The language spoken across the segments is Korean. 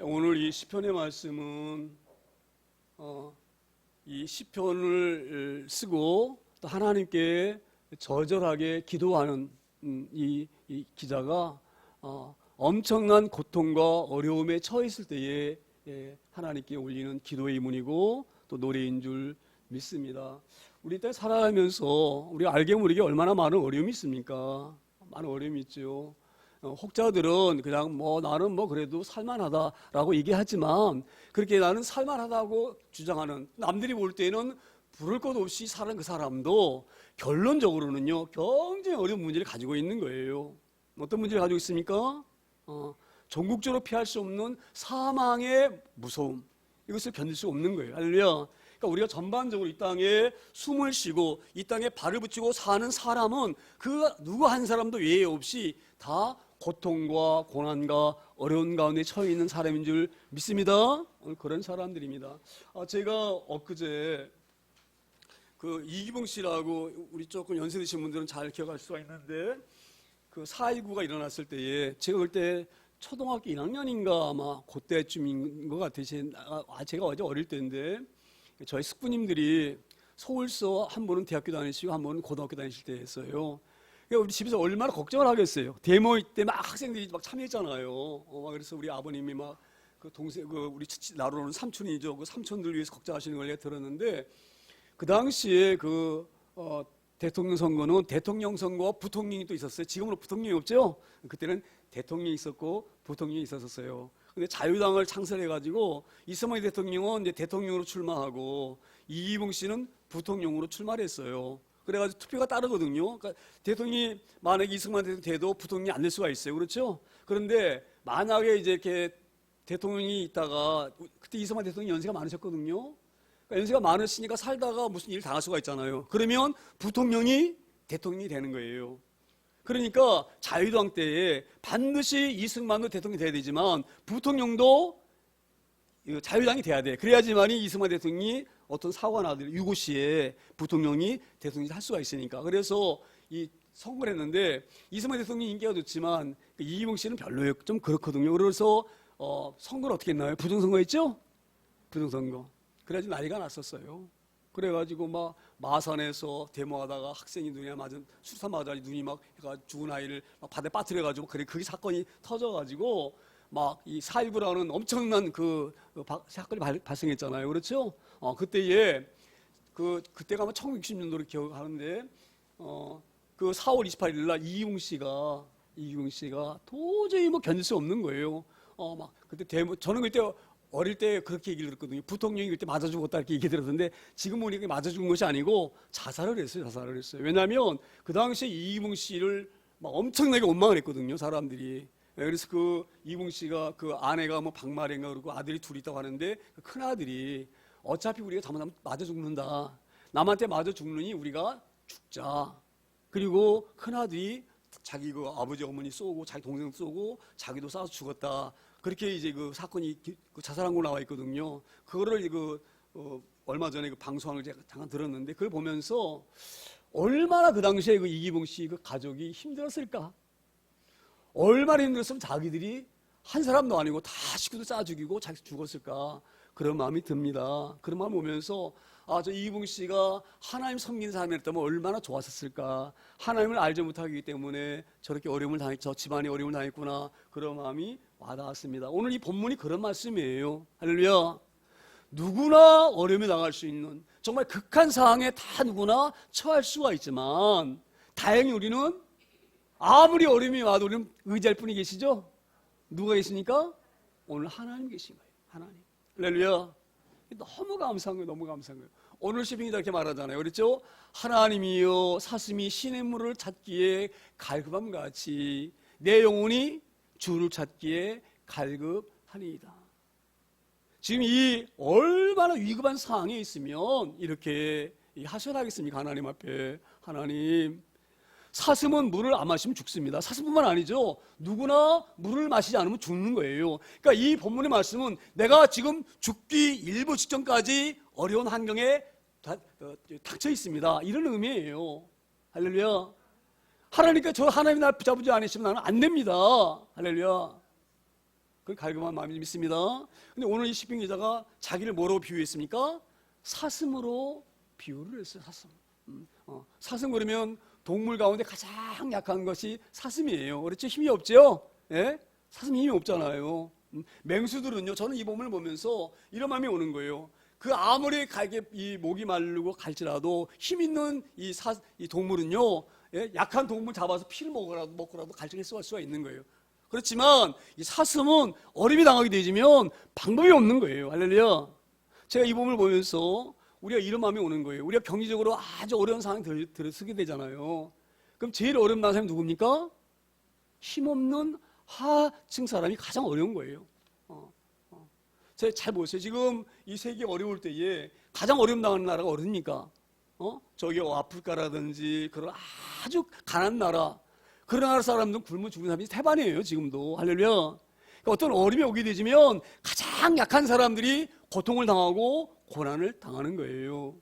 오늘 이 시편의 말씀은 이 시편을 쓰고 또 하나님께 절절하게 기도하는 이 기자가 엄청난 고통과 어려움에 처했을 때에 하나님께 올리는 기도의 문이고 또 노래인 줄 믿습니다. 우리 때 살아가면서 우리가 알게 모르게 얼마나 많은 어려움이 있습니까? 많은 어려움이 있죠. 혹자들은 그냥 나는 그래도 살만하다라고 얘기하지만 그렇게 나는 살만하다고 주장하는 남들이 볼 때는 부를 것 없이 사는 그 사람도 결론적으로는요 굉장히 어려운 문제를 가지고 있는 거예요. 어떤 문제를 가지고 있습니까? 전국적으로 피할 수 없는 사망의 무서움, 이것을 견딜 수 없는 거예요. 할렐루야. 그러니까 우리가 전반적으로 이 땅에 숨을 쉬고 이 땅에 발을 붙이고 사는 사람은 그 누구 한 사람도 예외 없이 다 고통과 고난과 어려운 가운데 처해 있는 사람인 줄 믿습니다. 그런 사람들입니다. 제가 엊그제 그 이기봉 씨라고 우리 조금 연세 드신 분들은 잘 기억할 수가 있는데 그 4.19가 일어났을 때에 제가 그때 초등학교 1학년인가 아마 그때쯤인 것 같아요. 제가 어제 어릴 때인데 저희 숙부님들이 서울서 한 분은 대학교 다니시고 한 분은 고등학교 다니실 때였어요. 그러니까 우리 집에서 얼마나 걱정을 하겠어요. 데모 때 막 학생들이 막 참여했잖아요. 그래서 우리 아버님이 막 그 동생 우리 나로는 삼촌이죠. 그 삼촌들 위해서 걱정하시는 걸 들었는데 그 당시에 대통령 선거는 대통령 선거와 부통령이 또 있었어요. 지금은 부통령이 없죠. 그때는 대통령이 있었고 부통령이 있었어요. 근데 자유당을 창설해가지고 이승만 대통령은 이제 대통령으로 출마하고 이기봉 씨는 부통령으로 출마를 했어요. 그래가지고 투표가 따르거든요. 그러니까 대통령이 만약에 이승만 대통령이 돼도 부통령이 안 될 수가 있어요. 그렇죠? 그런데 만약에 이제 이렇게 대통령이 있다가 그때 이승만 대통령이 연세가 많으셨거든요. 그러니까 연세가 많으시니까 살다가 무슨 일 당할 수가 있잖아요. 그러면 부통령이 대통령이 되는 거예요. 그러니까 자유당 때에 반드시 이승만도 대통령이 돼야 되지만 부통령도 자유당이 돼야 돼. 그래야지만이 이승만 대통령이 어떤 사고가 나더라도 유고시에 부통령이 대통령이 할 수가 있으니까. 그래서 이 선거를 했는데 이승만 대통령이 인기가 좋지만 이기봉 씨는 별로예요. 좀 그렇거든요. 그래서 선거를 어떻게 했나요? 부정선거 했죠? 부정선거. 그래가지고 난리가 났었어요. 그래가지고 막 마산에서 데모하다가 학생이 눈에 맞은 수류탄 맞아 눈이 막 죽은 아이를 막 바다에 빠뜨려가지고 그게 사건이 터져가지고 막 이 4.19라는 엄청난 사건이 발생했잖아요. 그렇죠? 그때에 그때가 아마 1960년도로 기억하는데 그 4월 28일 날 이기봉 씨가 도저히 견딜 수 없는 거예요. 막 그때 저는 그때 어릴 때 그렇게 얘기를 들었거든요. 부통령이 그때 맞아 죽었다 이렇게 얘기 들었는데 지금 보니까 맞아 죽은 것이 아니고 자살을 했어요. 왜냐하면 그 당시에 이기봉 씨를 막 엄청나게 원망을 했거든요. 사람들이. 그래서 그 이기봉 씨가 그 아내가 박마래인가 그러고 아들이 둘이 있다고 하는데 그 큰 아들이 어차피 우리가 잘못하면 맞아 죽는다. 남한테 맞아 죽느니 우리가 죽자. 그리고 큰 아들이 자기 아버지 어머니 쏘고 자기 동생 쏘고 자기도 쏴서 죽었다. 그렇게 이제 그 사건이 자살한 걸로 나와 있거든요. 그거를 얼마 전에 방송을 제가 잠깐 들었는데 그걸 보면서 얼마나 그 당시에 이기봉 씨 가족이 힘들었을까? 얼마나 힘들었으면 자기들이 한 사람도 아니고 다 식구도 쏴 죽이고 자기 죽었을까? 그런 마음이 듭니다. 그런 마음 보면서 저 이기봉 씨가 하나님 섬기는 사람이었다면 얼마나 좋았었을까? 하나님을 알지 못하기 때문에 저렇게 저 집안이 어려움을 당했구나. 그런 마음이 와닿았습니다. 오늘 이 본문이 그런 말씀이에요. 할렐루야. 누구나 어려움에 당할 수 있는 정말 극한 상황에 다 누구나 처할 수가 있지만 다행히 우리는 아무리 어려움이 와도 우리는 의지할 분이 계시죠? 누가 계십니까? 오늘 하나님 계신 거예요. 하나님. 할렐루야. 너무 감사한 거예요. 너무 감사한 거예요. 오늘 시편이 이렇게 말하잖아요. 그렇죠? 하나님이여 사슴이 시냇물을 찾기에 갈급함 같이 내 영혼이 주를 찾기에 갈급하니이다. 지금 이 얼마나 위급한 상황에 있으면 이렇게 하셔야겠습니까? 하나님 앞에. 하나님, 사슴은 물을 안 마시면 죽습니다. 사슴뿐만 아니죠. 누구나 물을 마시지 않으면 죽는 거예요. 그러니까 이 본문의 말씀은 내가 지금 죽기 일부 직전까지 어려운 환경에 닥쳐 있습니다. 이런 의미예요. 할렐루야. 하나님께 저 하나님 날 붙잡지 않으시면 나는 안 됩니다. 할렐루야. 그 갈급한 마음이 좀 있습니다. 근데 오늘 이 시편 기자가 자기를 뭐로 비유했습니까? 사슴으로 비유를 했어요. 사슴. 사슴 그러면 동물 가운데 가장 약한 것이 사슴이에요. 그렇죠? 힘이 없죠? 예? 사슴 힘이 없잖아요. 맹수들은요, 저는 이 본문을 보면서 이런 마음이 오는 거예요. 그 아무리 이 목이 마르고 갈지라도 힘 있는 이 동물은요, 예? 약한 동물 잡아서 피를 먹고라도 갈증을 쏠 수가 있는 거예요. 그렇지만 이 사슴은 어림이 당하게 되지면 방법이 없는 거예요. 할렐루야. 제가 이 본문을 보면서 우리가 이런 마음이 오는 거예요. 우리가 경제적으로 아주 어려운 상황에 들어서게 되잖아요. 그럼 제일 어려운 사람이 누굽니까? 힘없는 하층 사람이 가장 어려운 거예요. 제가 잘 보세요. 지금 이 세계 어려울 때에 가장 어려움 당하는 나라가 어딥니까? 저기 아프리카라든지 그런 아주 가난한 나라, 그런 나라 사람들은 굶어 죽는 사람이 태반이에요. 지금도. 할렐루야. 그러니까 어떤 어려움이 오게 되면 가장 약한 사람들이 고통을 당하고 고난을 당하는 거예요.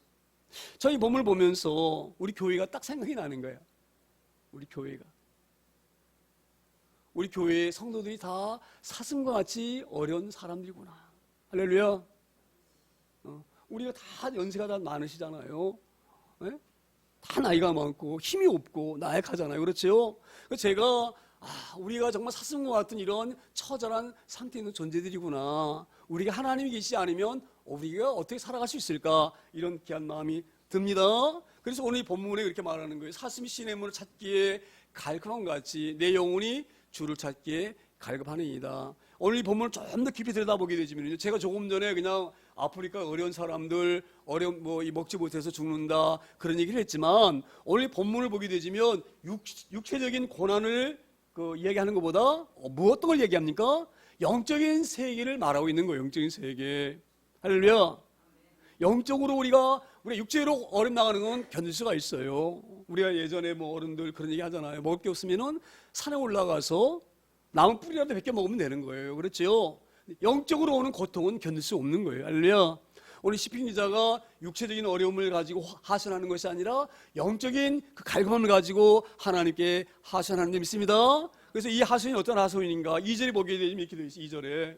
저희 본문을 보면서 우리 교회가 딱 생각이 나는 거예요. 우리 교회의 성도들이 다 사슴과 같이 어려운 사람들이구나. 할렐루야. 우리가 다 연세가 다 많으시잖아요. 네? 다 나이가 많고 힘이 없고 나약하잖아요. 그렇죠? 제가 우리가 정말 사슴과 같은 이런 처절한 상태에 있는 존재들이구나. 우리가 하나님이 계시지 않으면 우리가 어떻게 살아갈 수 있을까? 이런 귀한 마음이 듭니다. 그래서 오늘 이 본문에 이렇게 말하는 거예요. 사슴이 시냇물을 찾기에 갈급한 것 같이 내 영혼이 주를 찾기에 갈급하니이다. 오늘 이 본문을 좀 더 깊이 들여다보게 되지만요. 제가 조금 전에 그냥 아프리카 어려운 사람들, 이 먹지 못해서 죽는다 그런 얘기를 했지만 오늘 이 본문을 보게 되지만 육체적인 고난을 이야기하는 것보다 어떤 걸 얘기합니까? 영적인 세계를 말하고 있는 거예요. 영적인 세계. 할렐루야. 영적으로 우리가 육체로 어려움 나가는 건 견딜 수가 있어요. 우리가 예전에 어른들 그런 얘기 하잖아요. 먹을 게 없으면은 산에 올라가서 나무 뿌리라도 몇 개 먹으면 되는 거예요. 그렇죠? 영적으로 오는 고통은 견딜 수 없는 거예요. 할렐루야. 오늘 시편 기자가 육체적인 어려움을 가지고 하소연하는 것이 아니라 영적인 그 갈급함을 가지고 하나님께 하소연하는 데 믿습니다. 그래서 이 하소연이 어떤 하소연인가? 2절에 보게 되면 이렇게 되어 있어요. 2절에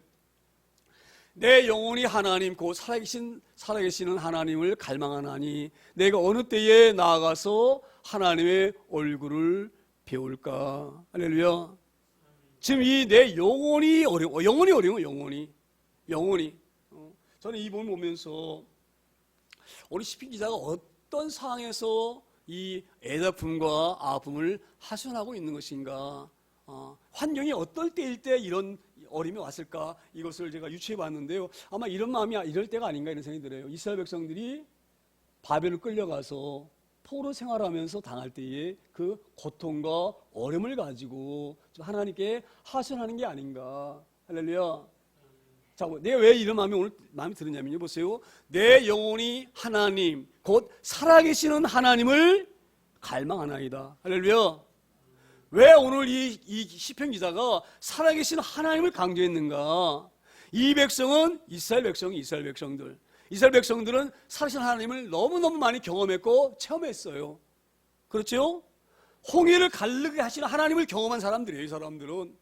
내 영혼이 하나님 곧 살아계시는 하나님을 갈망하나니 내가 어느 때에 나아가서 하나님의 얼굴을 배울까? 할렐루야. 지금 이 내 영혼이 어려워. 영혼이. 저는 이 본을 보면서 우리 시편 기자가 어떤 상황에서 이 애달픔과 아픔을 하소연하고 있는 것인가, 환경이 어떨 때일 때 이런 어림이 왔을까, 이것을 제가 유추해 봤는데요. 아마 이런 마음이 이럴 때가 아닌가 이런 생각이 들어요. 이스라엘 백성들이 바벨을 끌려가서 포로 생활하면서 당할 때에 그 고통과 어려움을 가지고 좀 하나님께 하소연하는 게 아닌가. 할렐루야. 자, 내가 왜 이런 마음이 오늘 마음이 들었냐면요. 보세요. 내 영혼이 하나님, 곧 살아계시는 하나님을 갈망하나이다. 할렐루야. 왜 오늘 이 시편 기자가 살아계신 하나님을 강조했는가? 이 백성은 이스라엘 백성들. 이스라엘 백성들은 살아계신 하나님을 너무너무 많이 경험했고 체험했어요. 그렇죠? 홍해를 가르게 하시는 하나님을 경험한 사람들이에요. 이 사람들은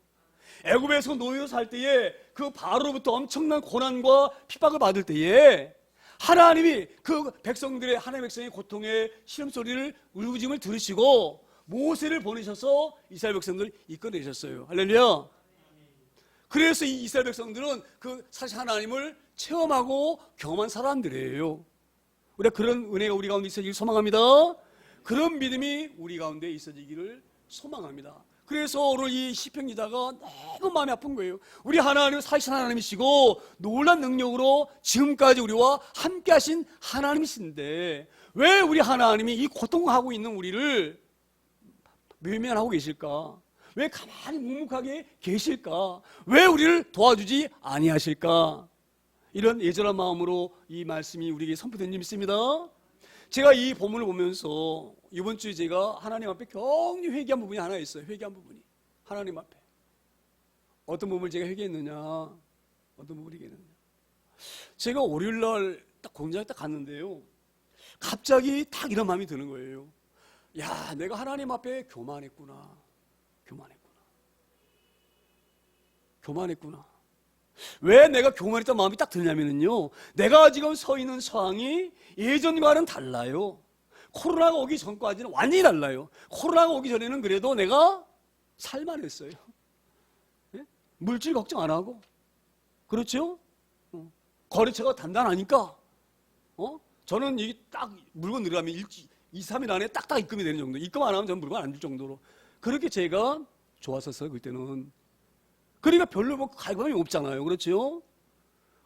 애굽에서 노예로 살 때에 그 바로부터 엄청난 고난과 핍박을 받을 때에 하나님이 그 하나님의 백성의 고통의 시름소리를 울부짖음을 들으시고 모세를 보내셔서 이스라엘 백성들을 이끌어내셨어요. 할렐루야. 그래서 이 이스라엘 백성들은 그 사실 하나님을 체험하고 경험한 사람들이에요. 우리가 그런 은혜가 우리 가운데 있어지기를 소망합니다. 그런 믿음이 우리 가운데 있어지기를 소망합니다. 그래서 오늘 이 시편 기자가 너무 마음이 아픈 거예요. 우리 하나님은 살아계신 하나님이시고 놀란 능력으로 지금까지 우리와 함께 하신 하나님이신데 왜 우리 하나님이 이 고통하고 있는 우리를 외면하고 계실까? 왜 가만히 묵묵하게 계실까? 왜 우리를 도와주지 아니하실까? 이런 예절한 마음으로 이 말씀이 우리에게 선포된 줄 믿습니다. 제가 이 본문을 보면서 이번 주에 제가 하나님 앞에 경히 회개한 부분이 하나 있어요. 회개한 부분이. 하나님 앞에. 어떤 부분을 제가 회개했느냐? 어떤 부분을 회개했느냐? 제가 월요일날 딱 공장에 딱 갔는데요. 갑자기 딱 이런 마음이 드는 거예요. 야, 내가 하나님 앞에 교만했구나. 왜 내가 교만했던 마음이 딱 드냐면요, 내가 지금 서 있는 상황이 예전과는 달라요. 코로나가 오기 전까지는 완전히 달라요. 코로나가 오기 전에는 그래도 내가 살만했어요. 예? 물질 걱정 안 하고, 그렇죠? 거래처가 단단하니까, 저는 이게 딱 물건 들어가면 2, 3일 안에 딱딱 입금이 되는 정도. 입금 안 하면 저는 물건 안 줄 정도로. 그렇게 제가 좋았었어요, 그때는. 그러니까 별로 뭐 갈망이 없잖아요. 그렇죠?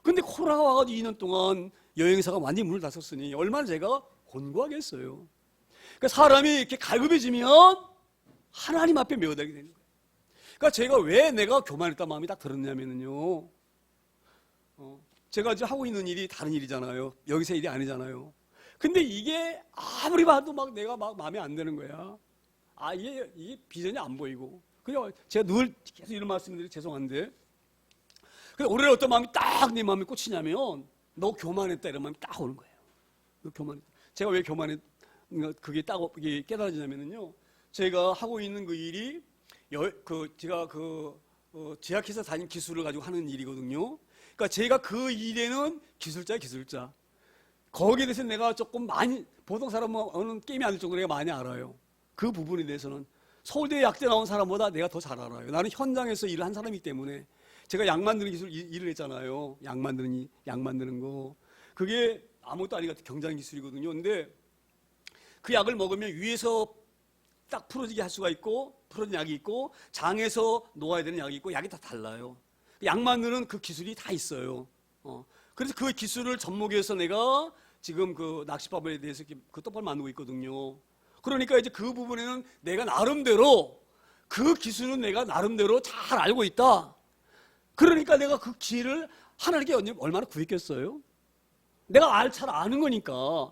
근데 코로나가 와가지고 2년 동안 여행사가 완전히 문을 닫았으니 얼마나 제가 곤고하겠어요. 그러니까 사람이 이렇게 갈급해지면 하나님 앞에 매어들게 되는 거예요. 그러니까 제가 왜 내가 교만했다 마음이 딱 들었냐면요, 제가 지금 하고 있는 일이 다른 일이잖아요. 여기서 일이 아니잖아요. 근데 이게 아무리 봐도 막 내가 막 마음에 안 드는 거야. 이게 비전이 안 보이고. 그냥 제가 늘 계속 이런 말씀드리고 죄송한데, 올해 어떤 마음이 딱 내 마음에 꽂히냐면, 너 교만했다 이런 마음이 딱 오는 거예요. 너 교만했다. 제가 왜 그게 딱 깨달아지냐면요, 제가 하고 있는 그 일이 제가 제약회사 다닌 기술을 가지고 하는 일이거든요. 그러니까 제가 그 일에는 기술자. 거기에 대해서 내가 조금 많이, 보통 사람은 게임이 안 될 정도로 내가 많이 알아요. 그 부분에 대해서는 서울대 약대 나온 사람보다 내가 더 잘 알아요. 나는 현장에서 일을 한 사람이기 때문에. 제가 약 만드는 기술 일을 했잖아요. 약 만드는 거. 그게 아무것도 아니고 경장 기술이거든요. 근데 그 약을 먹으면 위에서 딱 풀어지게 할 수가 있고, 풀어진 약이 있고, 장에서 놓아야 되는 약이 있고, 약이 다 달라요. 약 만드는 그 기술이 다 있어요. 그래서 그 기술을 접목해서 내가 지금 그 낚시밥에 대해서 그 떡밥을 만들고 있거든요. 그러니까 이제 그 부분에는 내가 나름대로, 그 기술은 내가 나름대로 잘 알고 있다. 그러니까 내가 그 기회를 하나님께 얼마나 구했겠어요? 내가 잘 아는 거니까,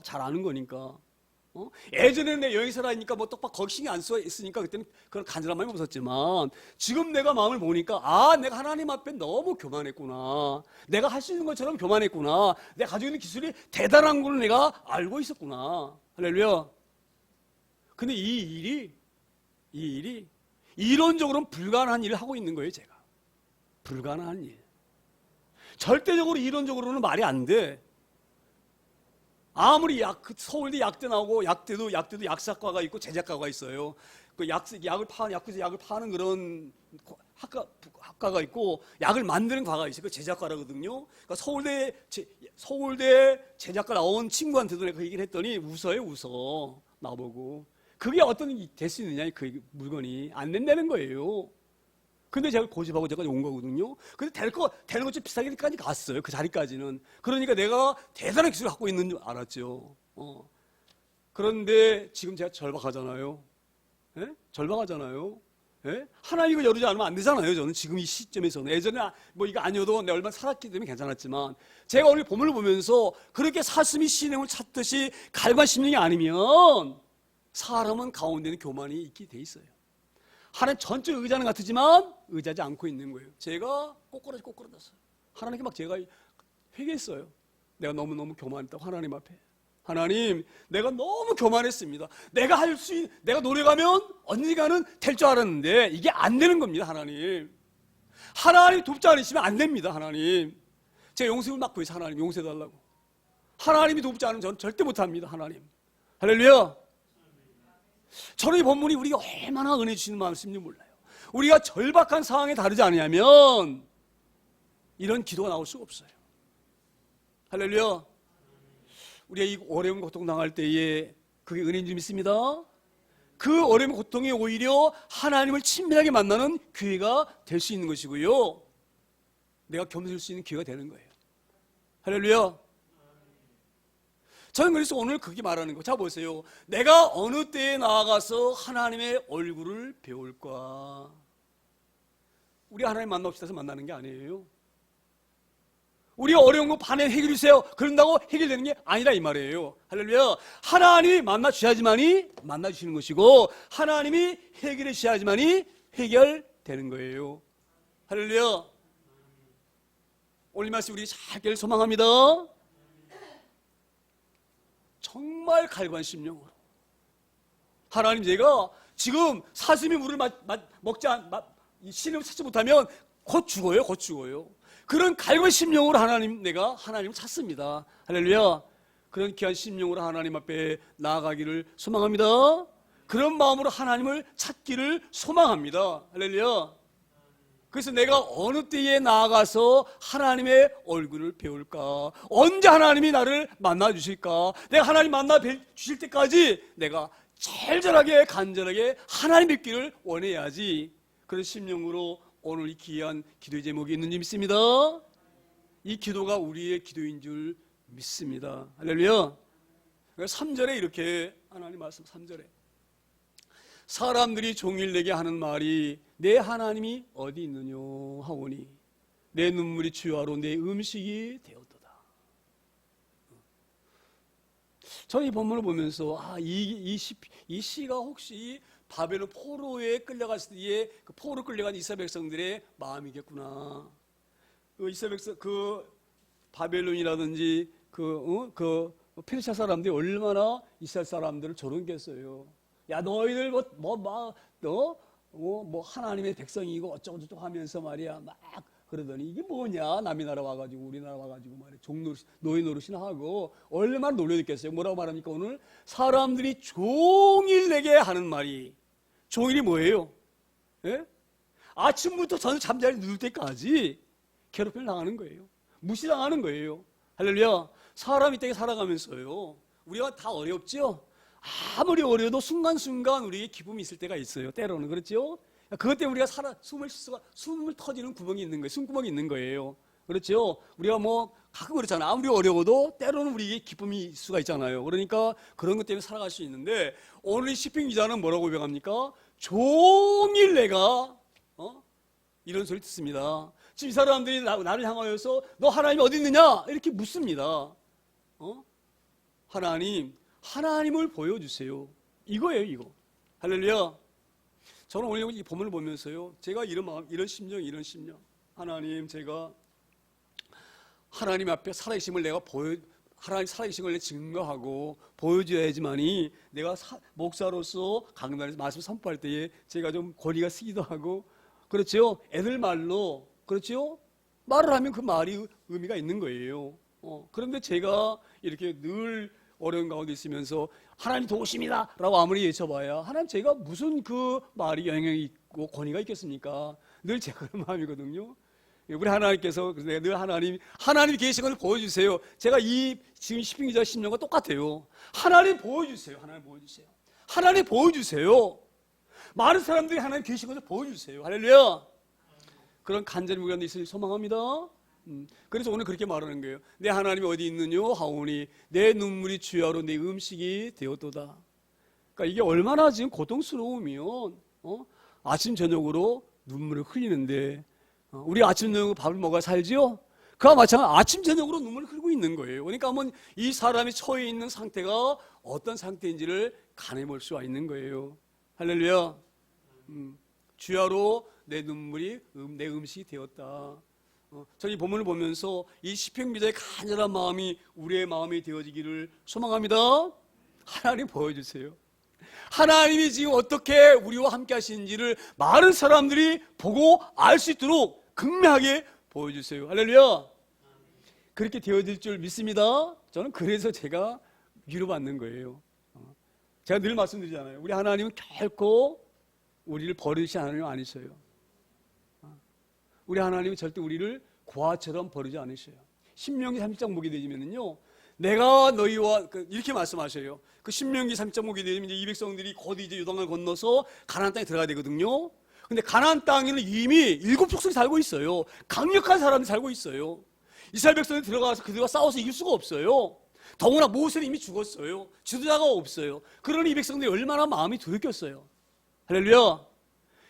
예전에는 내 여행사라니까 뭐 떡밥 거기 신경 안 쓰니까 그때는 그런 간절한 마음이 없었지만, 지금 내가 마음을 보니까 내가 하나님 앞에 너무 교만했구나. 내가 할 수 있는 것처럼 교만했구나. 내가 가지고 있는 기술이 대단한 걸 내가 알고 있었구나. 할렐루야. 근데 이 일이 이론적으로는 불가능한 일을 하고 있는 거예요, 제가. 불가능한 일. 절대적으로 이론적으로는 말이 안 돼. 아무리 서울대 약대 나오고, 약대도 약사과가 있고 제작과가 있어요. 그 약을 파는 그런 학과가 있고, 약을 만드는 과가 있어요. 그 제작과라거든요. 그러니까 서울대 제작과 나온 친구한테도 내가 그 얘기를 했더니 웃어. 나보고. 그게 어떤 일이 될 수 있느냐, 그 물건이. 안 된다는 거예요. 근데 제가 고집하고 제가 온 거거든요. 근데 되는 것 좀 비싸게까지 갔어요. 그 자리까지는. 그러니까 내가 대단한 기술을 갖고 있는 줄 알았죠. 그런데 지금 제가 절박하잖아요. 예? 절박하잖아요. 예? 하나님을 여르지 않으면 안 되잖아요. 저는 지금 이 시점에서는. 예전에 뭐 이거 아니어도 내가 얼마나 살았기 때문에 괜찮았지만, 제가 오늘 본문을 보면서 그렇게 사슴이 신령을 찾듯이 갈관심령이 아니면 사람은 가운데는 교만이 있게 돼 있어요. 하나님 전적 의자는 같지만 의자지 않고 있는 거예요. 제가 꼬꾸라졌어요. 하나님께 막 제가 회개했어요. 내가 너무너무 교만했다고 하나님 앞에. 하나님, 내가 너무 교만했습니다. 내가 노력하면 언젠가는 될 줄 알았는데 이게 안 되는 겁니다, 하나님. 하나님 돕지 않으시면 안 됩니다, 하나님. 제가 용서를 막 구해서 하나님 용서해달라고. 하나님이 돕지 않으면 저는 절대 못합니다, 하나님. 할렐루야. 저는 이 본문이 우리가 얼마나 은혜 주시는 말씀인지 몰라요. 우리가 절박한 상황에 다르지 않으면 이런 기도가 나올 수가 없어요. 할렐루야. 우리가 이 어려운 고통 당할 때에 그게 은혜인 줄 믿습니다. 그 어려운 고통이 오히려 하나님을 친밀하게 만나는 기회가 될 수 있는 것이고요, 내가 겸손할 수 있는 기회가 되는 거예요. 할렐루야. 저는 그래서 오늘 그렇게 말하는 거. 자, 보세요. 내가 어느 때에 나아가서 하나님의 얼굴을 배울까? 우리 하나님 만납시다 해서 만나는 게 아니에요. 우리가 어려운 거 반에 해결해 주세요. 그런다고 해결되는 게 아니라 이 말이에요. 할렐루야. 하나님이 만나 주셔야지만이 만나 주시는 것이고, 하나님이 해결해 주셔야지만이 해결되는 거예요. 할렐루야. 오늘 말씀 우리 잘 깨길 소망합니다. 정말 갈관심령으로, 하나님, 제가 지금 사슴이 물을 먹지 신을 찾지 못하면 곧 죽어요. 그런 갈고 심령으로 내가 하나님을 찾습니다. 할렐루야. 그런 귀한 심령으로 하나님 앞에 나아가기를 소망합니다. 그런 마음으로 하나님을 찾기를 소망합니다. 할렐루야. 그래서 내가 어느 때에 나아가서 하나님의 얼굴을 배울까? 언제 하나님이 나를 만나 주실까? 내가 하나님 만나 주실 때까지 내가 절절하게 간절하게 하나님 뵙기를 원해야지. 그런 심령으로 오늘 이 귀한 기도의 제목이 있는 줄 믿습니다. 이 기도가 우리의 기도인 줄 믿습니다. 할렐루야. 3절에 이렇게 하나님 말씀 3절에 사람들이 종일 내게 하는 말이 내 하나님이 어디 있느냐 하오니 내 눈물이 주야로 내 음식이 되었도다. 저는 이 본문을 보면서 이 시가 혹시 바벨론 포로에 끌려갔을 때에 그 포로 끌려간 이스라엘 백성들의 마음이겠구나. 그 이스라엘 백성 바벨론이라든지 페르시아 사람들이 얼마나 이스라엘 사람들을 조롱했어요. 야, 너희들 뭐 하나님의 백성이고 어쩌고저쩌고 하면서 말이야 막 그러더니 이게 뭐냐, 남의 나라 와가지고 우리나라 와가지고 말이야 노예 노릇이나 하고 얼마나 놀려듣겠어요. 뭐라고 말합니까? 오늘 사람들이 종일 내게 하는 말이, 종일이 뭐예요? 예? 아침부터 저는 잠자리 누울 때까지 괴롭힘을 당하는 거예요. 무시당하는 거예요. 할렐루야. 사람이 땅에 살아가면서요, 우리가 다 어렵죠? 아무리 어려도 순간순간 우리에게 기쁨이 있을 때가 있어요. 때로는. 그렇죠? 그것 때문에 우리가 숨을 터지는 구멍이 있는 거예요. 숨구멍이 있는 거예요. 그렇죠? 우리가 뭐 가끔 그렇잖아요. 아무리 어려워도 때로는 우리에게 기쁨이 있을 수가 있잖아요. 그러니까 그런 것 때문에 살아갈 수 있는데, 오늘 이 시편 기자는 뭐라고 고백합니까? 종일 내가 이런 소리 듣습니다. 지금 이 사람들이 나를 향하여서 너 하나님이 어디 있느냐? 이렇게 묻습니다. 하나님을 보여주세요. 이거예요, 이거. 할렐루야. 저는 오늘 이 본문을 보면서요, 제가 이런 마음, 이런 심정. 하나님, 제가 하나님 앞에 살아계심을 하나님 살아계심을 증거하고 보여줘야지만이 내가 목사로서 강단에서 말씀을 선포할 때에 제가 좀 권위가 쓰기도 하고, 그렇죠? 애들 말로, 그렇죠? 말을 하면 그 말이 의미가 있는 거예요. 그런데 제가 이렇게 늘 어려운 가운데 있으면서 하나님 도우십니다 라고 아무리 외쳐봐야 하나님, 제가 무슨 그 말이 영향이 있고 권위가 있겠습니까? 늘 제가 그런 마음이거든요. 우리 하나님께서 늘 하나님이 계신 걸 보여주세요. 제가 지금 시편 기자 심령과 똑같아요. 하나님 보여주세요. 하나님 보여주세요. 많은 사람들이 하나님 계신 것을 보여주세요. 할렐루야. 그런 간절히 우리 가운데 있으길 소망합니다. 그래서 오늘 그렇게 말하는 거예요. 내 하나님이 어디 있느냐 하오니 내 눈물이 주야로 내 음식이 되었도다. 그러니까 이게 얼마나 지금 고통스러우면 아침 저녁으로 눈물을 흘리는데, 우리 아침 저녁으로 밥을 먹어야 살지요? 그와 마찬가지로 아침 저녁으로 눈물을 흘리고 있는 거예요. 그러니까 한번 이 사람이 처해 있는 상태가 어떤 상태인지를 가늠할 수가 있는 거예요. 할렐루야. 주야로 내 눈물이 내 음식이 되었다. 저는 이 본문을 보면서 이 시편 기자의 간절한 마음이 우리의 마음이 되어지기를 소망합니다. 하나님 보여주세요. 하나님이 지금 어떻게 우리와 함께 하시는지를 많은 사람들이 보고 알 수 있도록 극명하게 보여주세요. 할렐루야. 그렇게 되어질 줄 믿습니다. 저는 그래서 제가 위로받는 거예요. 제가 늘 말씀드리잖아요. 우리 하나님은 결코 우리를 버리시 하나님 아니셔요. 우리 하나님은 절대 우리를 고아처럼 버리지 않으셔요. 신명기 30장 보게 되면은요, 내가 너희와 이렇게 말씀하셔요. 그 신명기 30장 보게 되면 이제 이 백성들이 곧 이제 요단강을 건너서 가나안 땅에 들어가야 되거든요. 근데 가나안 땅에는 이미 7족속이 살고 있어요. 강력한 사람들이 살고 있어요. 이스라엘 백성들이 들어가서 그들과 싸워서 이길 수가 없어요. 더구나 모세는 이미 죽었어요. 지도자가 없어요. 그러니 이 백성들이 얼마나 마음이 두렵겠어요. 할렐루야.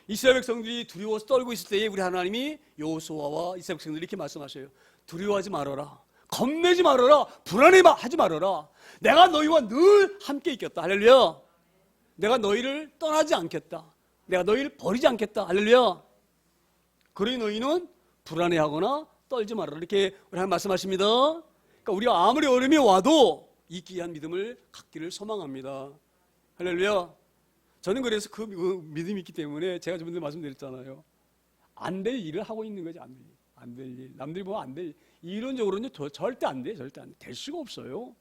이스라엘 백성들이 두려워서 떨고 있을 때에 우리 하나님이 여호수아와 이스라엘 백성들이 이렇게 말씀하셔요. 두려워하지 말아라. 겁내지 말아라. 불안해하지 말아라. 내가 너희와 늘 함께 있겠다. 할렐루야. 내가 너희를 떠나지 않겠다. 내가 너희를 버리지 않겠다. 할렐루야. 그러니 너희는 불안해하거나 떨지 말아라. 이렇게 우리 하나님 말씀하십니다. 그러니까 우리가 아무리 어려움이 와도 이 귀한 믿음을 갖기를 소망합니다. 할렐루야. 저는 그래서 그 믿음이 있기 때문에 제가 저번에 말씀드렸잖아요. 안 될 일을 하고 있는 거지, 안 안 될 일, 남들이 보면 안 될 일, 이론적으로는 절대 안 돼, 절대 안 돼. 될 수가 없어요.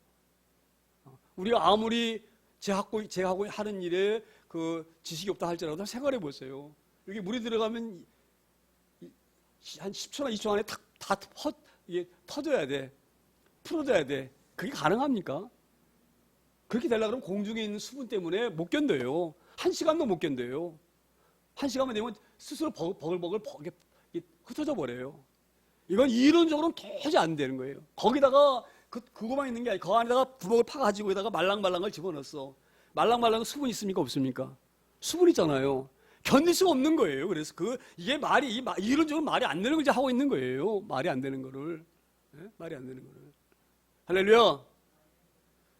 우리가 아무리 제하고 하는 일에 그 지식이 없다 할지라도 생각해 보세요. 여기 물이 들어가면 한 10초나 20초 안에 이게 터져야 돼. 풀어져야 돼. 그게 가능합니까? 그렇게 되려고 그러면 공중에 있는 수분 때문에 못 견뎌요. 1시간도 못 견뎌요. 1시간만 되면 스스로 버글버글 흩어져 버려요. 이건 이론적으로는 도저히 안 되는 거예요. 거기다가 그거만 있는 게 아니고 그 안에다가 구멍을 파가지고 여기다가 말랑말랑을 집어넣었어. 말랑말랑은 수분 있습니까? 없습니까? 수분 있잖아요. 견딜 수가 없는 거예요. 그래서 이게 이론적으로 말이 안 되는 걸 이제 하고 있는 거예요. 말이 안 되는 거를. 네? 말이 안 되는 거를. 할렐루야.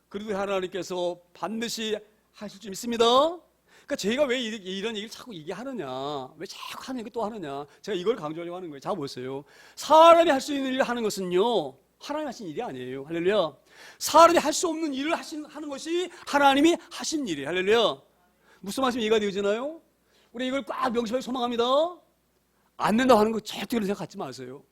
그래도 하나님께서 반드시 하실 줄 믿습니다. 그러니까 제가 왜 이런 얘기를 자꾸 얘기하느냐, 왜 자꾸 하는 얘기 또 하느냐, 제가 이걸 강조하려고 하는 거예요. 자, 보세요. 사람이 할 수 있는 일을 하는 것은요, 하나님이 하신 일이 아니에요. 할렐루야. 사람이 할 수 없는 일을 하는 것이 하나님이 하신 일이에요. 할렐루야. 무슨 말씀이 이해가 되어지나요? 우리 이걸 꽉 명심하게 소망합니다. 안 된다고 하는 거 절대 그런 생각 갖지 마세요.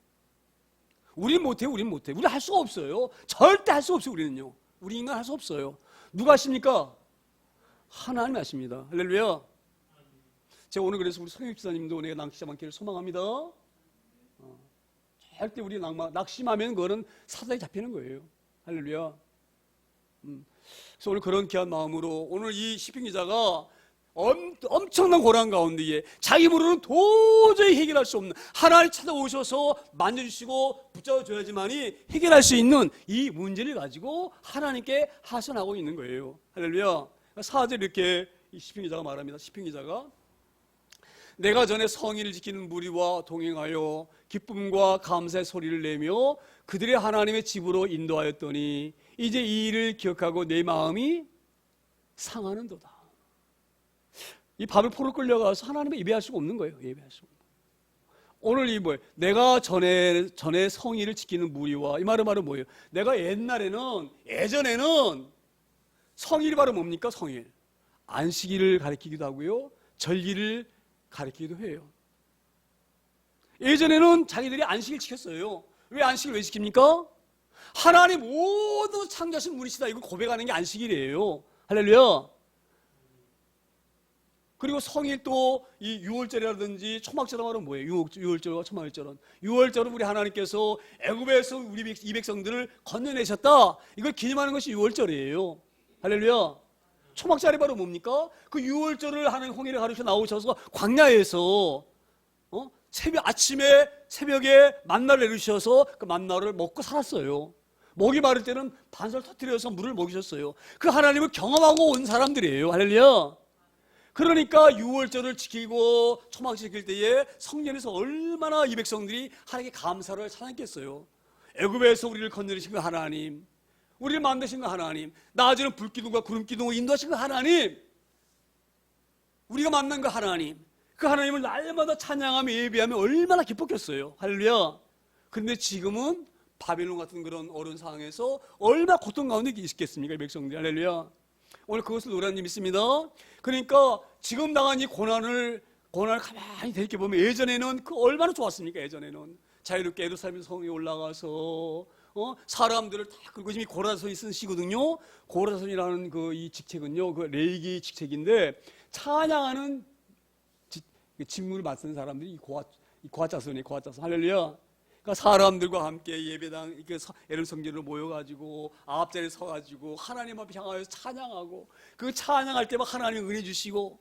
우린 못해요. 우린 못해. 우리 할 수가 없어요. 절대 할 수 없어요. 우리는요. 우리 인간 할 수 없어요. 누가 하십니까? 하나님 하십니다. 할렐루야. 제가 오늘 그래서 우리 성육 지사님도 오늘 낚시자 많기를 소망합니다. 절대 우리 낙심하면 그거는 사단에 잡히는 거예요. 할렐루야. 그래서 오늘 그런 귀한 마음으로 오늘 이 시편 기자가 엄청난 고난 가운데에 자기 힘으로는 도저히 해결할 수 없는 하나님 찾아오셔서 만져주시고 붙잡아줘야지만이 해결할 수 있는 이 문제를 가지고 하나님께 하소연하고 있는 거예요. 할렐루야. 4절 이렇게 이 시편 기자가 말합니다. 시편 기자가 내가 전에 성의를 지키는 무리와 동행하여 기쁨과 감사의 소리를 내며 그들의 하나님의 집으로 인도하였더니 이제 이 일을 기억하고 내 마음이 상하는도다. 이 밤에 포로 끌려가서 하나님을 예배할 수가 없는 거예요. 예배할 수가 없는 거예요. 오늘 이 뭐예요? 내가 전에 성의를 지키는 무리와 이 말은 뭐예요? 내가 예전에는 성일이 바로 뭡니까? 성일. 안식일을 가리키기도 하고요. 절기를 가리키기도 해요. 예전에는 자기들이 안식일 지켰어요. 왜 안식일 왜 지킵니까? 하나님 모두 창조하신 분이시다. 이걸 고백하는 게 안식일이에요. 할렐루야. 그리고 성일 또 이 유월절이라든지 초막절은 말은 뭐예요? 유월절과 초막절은. 유월절은 우리 하나님께서 애굽에서 우리 이 백성들을 건져내셨다. 이걸 기념하는 것이 유월절이에요. 할렐루야. 초막절이 바로 뭡니까? 그 유월절을 하는 홍해를 가르쳐 나오셔서 광야에서 새벽에 만나를 내리셔서 그 만나를 먹고 살았어요. 목이 마를 때는 반설 터뜨려서 물을 먹이셨어요. 그 하나님을 경험하고 온 사람들이에요. 할렐루야. 그러니까 유월절을 지키고 초막 지킬 때에 성전에서 얼마나 이 백성들이 하나님께 감사를 찬양했겠어요. 애굽에서 우리를 건져내신 그 하나님, 우리를 만드신 그 하나님, 낮에는 불기둥과 구름기둥을 인도하신 그 하나님, 우리가 만난 그 하나님, 그 하나님을 날마다 찬양하며 예배하며 얼마나 기뻤겠어요. 할렐루야. 그런데 지금은 바벨론 같은 그런 어려운 상황에서 얼마나 고통 가운데 있겠습니까? 이 백성들이. 할렐루야. 오늘 그것을 노래하는 일 있습니다. 그러니까 지금 당한 이 고난을 가만히 되돌아보면 예전에는 그 얼마나 좋았습니까? 예전에는 자유롭게 예루살렘 성에 올라가서 사람들을 다 끌고 지금 고라손이 쓴 시거든요. 고라손이라는 그 이 직책은요, 그 레이기 직책인데 찬양하는 직무를 맡은 사람들이 이 고아자손이에요. 고아자손. 할렐루야. 그러니까 사람들과 함께 예배당 에르 성전으로 모여가지고 앞자리에 서가지고 하나님 앞에 향하여 찬양하고 그 찬양할 때만 하나님 은혜 주시고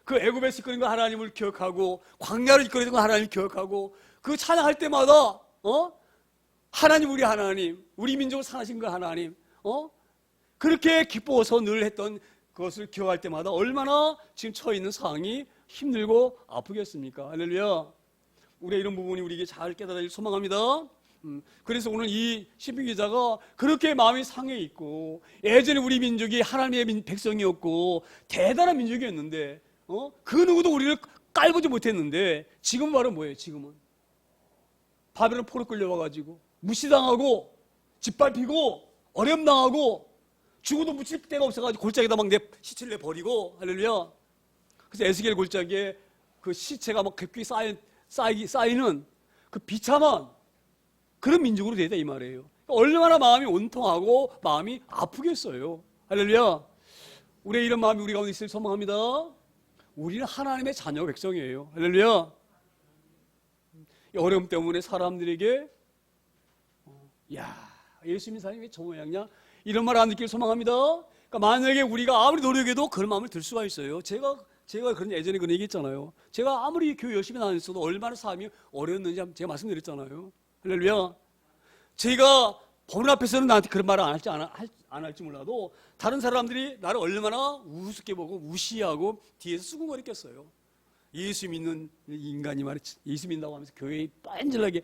그 애굽에서 이끌린 거 하나님을 기억하고 광야를 이끌린 거 하나님을 기억하고 그 찬양할 때마다 하나님 우리 하나님 우리 민족을 사랑하신 거 하나님 그렇게 기뻐서 늘 했던 그것을 기억할 때마다 얼마나 지금 처해 있는 상황이 힘들고 아프겠습니까? 할렐루야. 우리의 이런 부분이 우리에게 잘 깨달아질 소망합니다. 그래서 오늘 이 시편 기자가 그렇게 마음이 상해 있고 예전에 우리 민족이 하나님의 백성이었고 대단한 민족이었는데 그 누구도 우리를 깔보지 못했는데 지금은 바로 뭐예요? 지금은 바벨론 포로 끌려와가지고 무시당하고 짓밟히고 어려움당하고 죽어도 묻힐 데가 없어가지고 골짜기에다 막 시체를 내버리고 할렐루야. 그래서 에스겔 골짜기에 그 시체가 막 깊게 쌓이는 그 비참한 그런 민족으로 되다 이 말이에요. 얼마나 마음이 온통하고 마음이 아프겠어요. 할렐루야. 우리의 이런 마음이 우리 가운데 있을 소망합니다. 우리는 하나님의 자녀 백성이에요. 할렐루야. 어려움 때문에 사람들에게 야, 예수 믿는 사람이 왜 저 모양이냐? 이런 말 안 듣길 소망합니다. 그러니까 만약에 우리가 아무리 노력해도 그런 마음을 들 수가 있어요. 제가 그런 예전에 그런 얘기 했잖아요. 제가 아무리 교회 열심히 다녔어도 얼마나 삶이 어려웠는지 제가 말씀드렸잖아요. 할렐루야. 제가 보는 앞에서는 나한테 그런 말을 안 할지 몰라도 다른 사람들이 나를 얼마나 우습게 보고 무시하고 뒤에서 수군거렸겠어요. 예수 믿는 인간이 말이지, 예수 믿는다고 하면서 교회에 빤질하게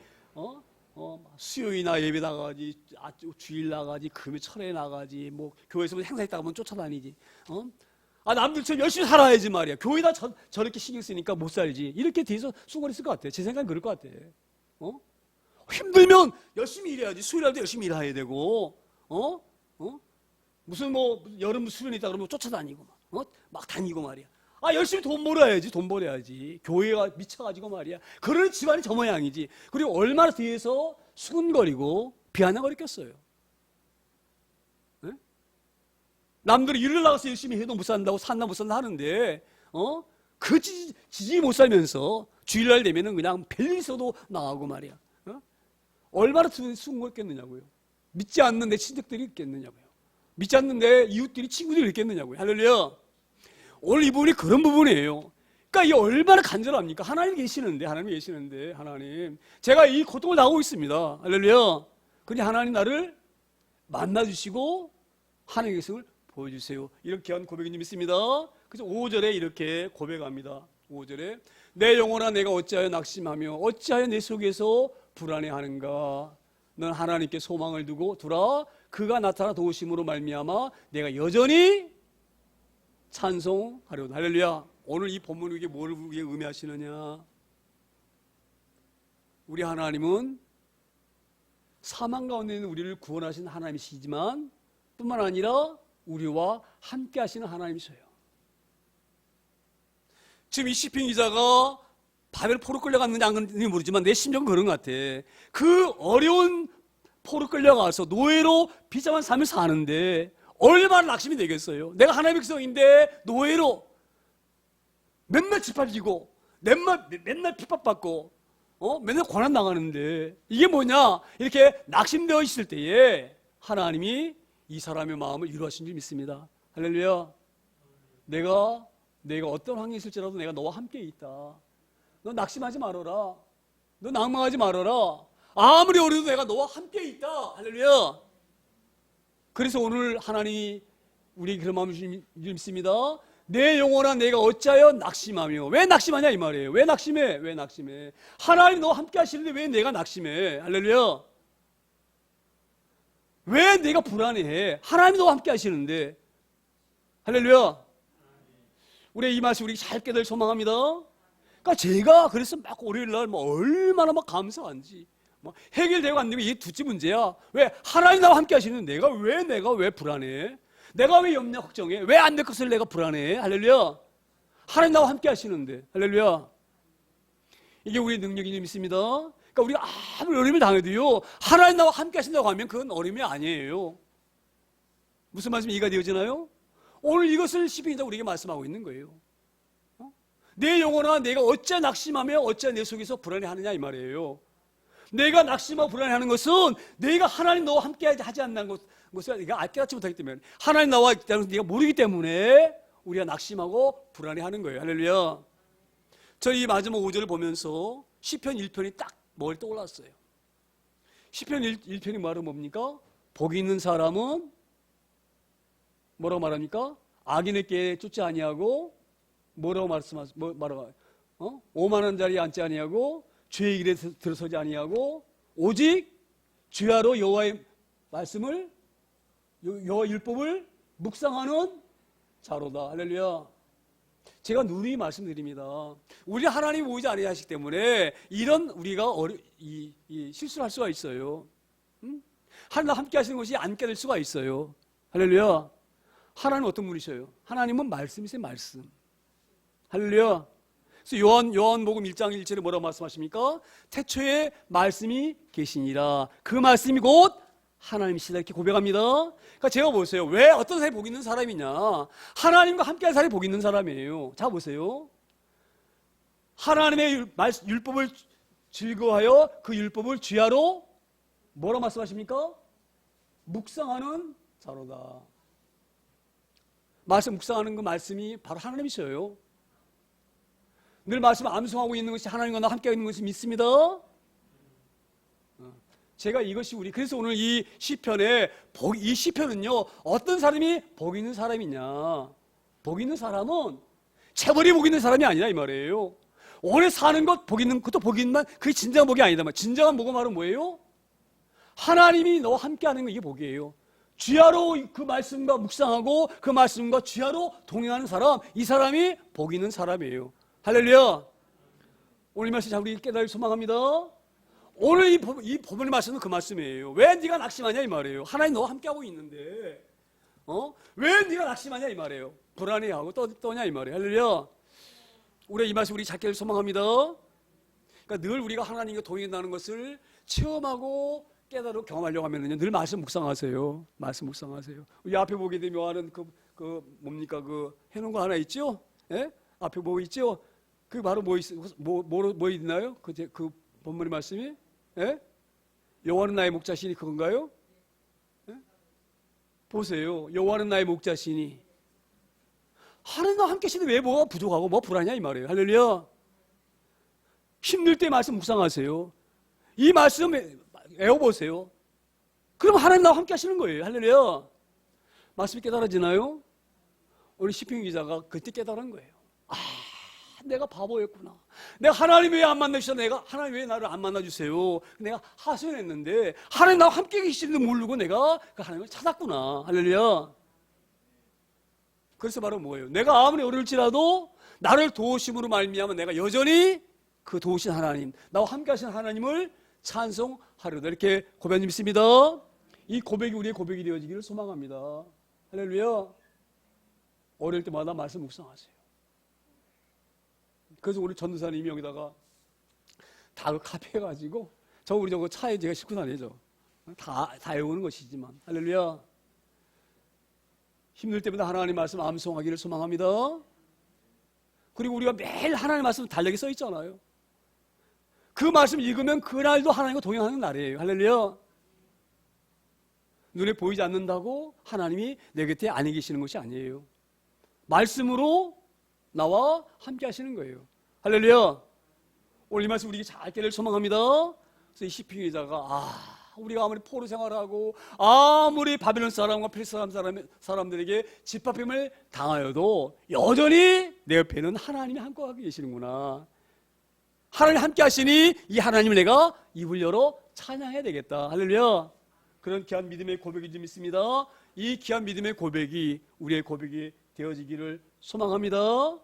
수요일이나 예배 나가지, 주일 나가지, 금요 철회 나가지, 뭐 교회에서 행사했다가 하면 쫓아다니지. 남들처럼 열심히 살아야지 말이야. 교회다 저렇게 신경 쓰니까 못 살지. 이렇게 뒤에서 수군거렸을 것 같아. 제 생각은 그럴 것 같아. 힘들면 열심히 일해야지. 수요일날도 열심히 일해야 되고, 무슨 여름 수련이 있다 그러면 쫓아다니고 막 다니고 말이야. 열심히 돈 벌어야지. 교회가 미쳐가지고 말이야. 그런 집안이 저 모양이지. 그리고 얼마나 뒤에서 수근거리고 비아냥거렸겠어요. 네? 남들이 일을 나가서 열심히 해도 못 산다고 산다 못 산다 하는데, 그 지지 못 살면서 주일날 되면은 그냥 별일 있어도 나가고 말이야. 얼마나 수근거렸겠느냐고요. 믿지 않는 내 친척들이 있겠느냐고요. 믿지 않는 내 이웃들이 친구들이 있겠느냐고요. 할렐루야. 오늘 이 부분이 그런 부분이에요. 그러니까 이게 얼마나 간절합니까? 하나님 계시는데, 하나님. 제가 이 고통을 당하고 있습니다. 할렐루야. 그러니 하나님 나를 만나주시고, 하나님의 계승을 보여주세요. 이런 귀한 고백이 있습니다. 그래서 5절에 이렇게 고백합니다. 5절에 내 영혼아 내가 어찌하여 낙심하며 어찌하여 내 속에서 불안해하는가. 넌 하나님께 소망을 두고 두라. 그가 나타나 도우심으로 말미암아 내가 여전히 찬송하려다. 할렐루야. 오늘 이 본문이 이게 뭘 우리에게 의미하시느냐? 우리 하나님은 사망 가운데 있는 우리를 구원하신 하나님이시지만 뿐만 아니라 우리와 함께 하시는 하나님이셔요. 지금 이 시편 기자가 바벨 포로 끌려갔는지 안 갔는지 모르지만 내 심정은 그런 것 같아. 그 어려운 포로 끌려가서 노예로 비참한 삶을 사는데 얼마나 낙심이 되겠어요. 내가 하나님의 백성인데 노예로 맨날 짓밟히고 맨날 핍박받고 맨날 고난 당하는데 이게 뭐냐? 이렇게 낙심되어 있을 때에 하나님이 이 사람의 마음을 위로하신 줄 믿습니다. 할렐루야. 내가 어떤 환경에 있을지라도 내가 너와 함께 있다. 너 낙심하지 말아라. 너 낭망하지 말아라. 아무리 어려도 내가 너와 함께 있다. 할렐루야. 그래서 오늘 하나님이 우리 그런 마음을 믿습니다. 내 영혼아 내가 어찌하여 낙심하며. 왜 낙심하냐 이 말이에요. 왜 낙심해? 하나님 너와 함께 하시는데 왜 내가 낙심해? 할렐루야. 왜 내가 불안해해? 하나님 너와 함께 하시는데. 할렐루야. 우리 이 말씀 우리 잘 깨달을 소망합니다. 그러니까 제가 그래서 막 월요일날 얼마나 막 감사한지 해결되고 안 되고 이게 둘째 문제야. 왜 하나님 나와 함께 하시는 내가 왜 불안해? 내가 왜 염려 걱정해? 왜 안 될 것을 내가 불안해? 할렐루야. 하나님 나와 함께 하시는데. 할렐루야. 이게 우리의 능력이 있습니다. 그러니까 우리가 아무리 어려움을 당해도요 하나님 나와 함께 하신다고 하면 그건 어려움이 아니에요. 무슨 말씀이 이해가 되어지나요? 오늘 이것을 시편기자 우리에게 말씀하고 있는 거예요. 내 영혼아 내가 어찌 낙심하며 어찌 내 속에서 불안해하느냐 이 말이에요. 내가 낙심하고 불안해하는 것은 내가 하나님 너와 함께 하지 않는 것을 내가 깨닫지 못하기 때문에 하나님 나와 있다는 것을 네가 모르기 때문에 우리가 낙심하고 불안해하는 거예요. 할렐루야. 저는 이 마지막 5절을 보면서 시편 1편이 딱 머리에 떠올랐어요. 시편 1편이 말은 뭡니까? 복이 있는 사람은 뭐라고 말합니까? 악인에게 쫓지 아니하고 뭐라고 말하고 오만한 자리에 앉지 아니하고 죄의 길에 들어서지 아니하고 오직 주야로 여호와의 말씀을 여호와 율법을 묵상하는 자로다. 할렐루야. 제가 누누이 말씀드립니다. 우리 하나님 오지 아니하시기 때문에 이런 우리가 실수를 할 수가 있어요. 하나님 함께 하시는 것이 안 깨질 수가 있어요. 할렐루야. 하나님은 어떤 분이셔요? 하나님은 말씀이세요. 말씀. 할렐루야. 그래서 요한복음 1장 1절에 뭐라고 말씀하십니까? 태초에 말씀이 계시니라. 그 말씀이 곧 하나님이시다 이렇게 고백합니다. 그러니까 제가 보세요. 왜 어떤 사람이 복 있는 사람이냐? 하나님과 함께한 사람이 복 있는 사람이에요. 자 보세요. 하나님의 율법을 즐거워하여 그 율법을 주야로 뭐라 말씀하십니까? 묵상하는 자로다. 말씀 묵상하는 그 말씀이 바로 하나님이셔요. 늘 말씀 암송하고 있는 것이 하나님과 나 함께 있는 것이 믿습니다. 제가 이것이 그래서 오늘 이 시편에 이 시편은요 어떤 사람이 복 있는 사람이냐? 복 있는 사람은 재벌이 복 있는 사람이 아니라 이 말이에요. 오래 사는 것 복 있는 것도 복 있지만 그게 진정한 복이 아니다. 진정한 복은 바로 뭐예요? 하나님이 너와 함께하는 거 이게 복이에요. 주야로 그 말씀과 묵상하고 그 말씀과 주야로 동행하는 사람, 이 사람이 복 있는 사람이에요. 할렐루야. 오늘 이 말씀 잘 우리 깨달을 소망합니다. 오늘 이 본문의 말씀은 그 말씀이에요. 왜 네가 낙심하냐 이 말이에요. 하나님 너와 함께하고 있는데 왜 네가 낙심하냐 이 말이에요. 불안해하고 떠냐 이 말이에요. 할렐루야. 우리 이 말씀 우리 찾기를 소망합니다. 그러니까 늘 우리가 하나님과 동행한다는 것을 체험하고 깨달고 경험하려고 하면은요 늘 말씀 묵상하세요. 말씀 묵상하세요. 이 앞에 보게 되면 요한은 뭡니까 해놓은 거 하나 있죠? 예? 앞에 뭐 있죠? 그 바로 뭐 있나요? 그 본문의 말씀이? 예? 여호와는 나의 목자시니 그건가요? 예? 보세요. 여호와는 나의 목자시니 하나님과 함께 계시는데 왜 뭐가 부족하고 뭐 불안이냐 이 말이에요. 할렐루야. 힘들 때 말씀 묵상하세요. 이 말씀 외워보세요. 그럼 하나님 나와 함께 하시는 거예요. 할렐루야. 말씀이 깨달아지나요? 우리 시편 기자가 그때 깨달은 거예요. 내가 바보였구나. 내가 하나님 왜 안 만나주셔? 하나님 왜 나를 안 만나주세요? 내가 하소연했는데 하나님 나와 함께 계시는데 모르고 내가 그 하나님을 찾았구나. 할렐루야. 그래서 바로 뭐예요? 내가 아무리 어려울지라도 나를 도우심으로 말미암아 내가 여전히 그 도우신 하나님, 나와 함께 하신 하나님을 찬송하려다 이렇게 고백이 믿습니다. 이 고백이 우리의 고백이 되어지기를 소망합니다. 할렐루야. 어릴 때마다 말씀 묵상하세요. 그래서 우리 전도사님이 여기다가 다 카피해가지고 우리 차에 제가 싣고 다니죠. 다 외우는 것이지만 할렐루야. 힘들 때마다 하나님 말씀 암송하기를 소망합니다. 그리고 우리가 매일 하나님 말씀 달력에 써 있잖아요. 그 말씀 읽으면 그날도 하나님과 동행하는 날이에요. 할렐루야. 눈에 보이지 않는다고 하나님이 내 곁에 안 계시는 것이 아니에요. 말씀으로 나와 함께 하시는 거예요. 할렐루야. 오늘 이 말씀 우리에게 잘 깨달을 소망합니다. 그래서 이 시편 기자가 우리가 아무리 포로 생활하고 아무리 바벨론 사람과 페르시 사람들에게 짓밟힘을 당하여도 여전히 내 옆에는 하나님이 함께 계시는구나. 하나님 함께 하시니 이 하나님을 내가 입을 열어 찬양해야 되겠다. 할렐루야. 그런 귀한 믿음의 고백이 좀 있습니다. 이 귀한 믿음의 고백이 우리의 고백이 되어지기를 소망합니다.